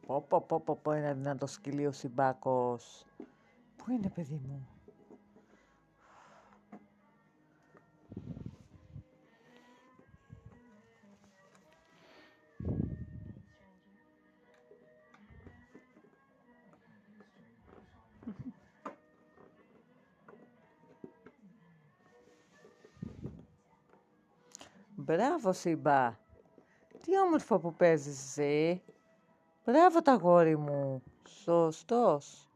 Πω, είναι δυνατό σκυλί ο Συμπάκος. Πού είναι, παιδί μου? Μπράβο, Σύμπα. Τι όμορφα που παίζεις εσύ. Μπράβο, τα γόρι μου. Σωστός.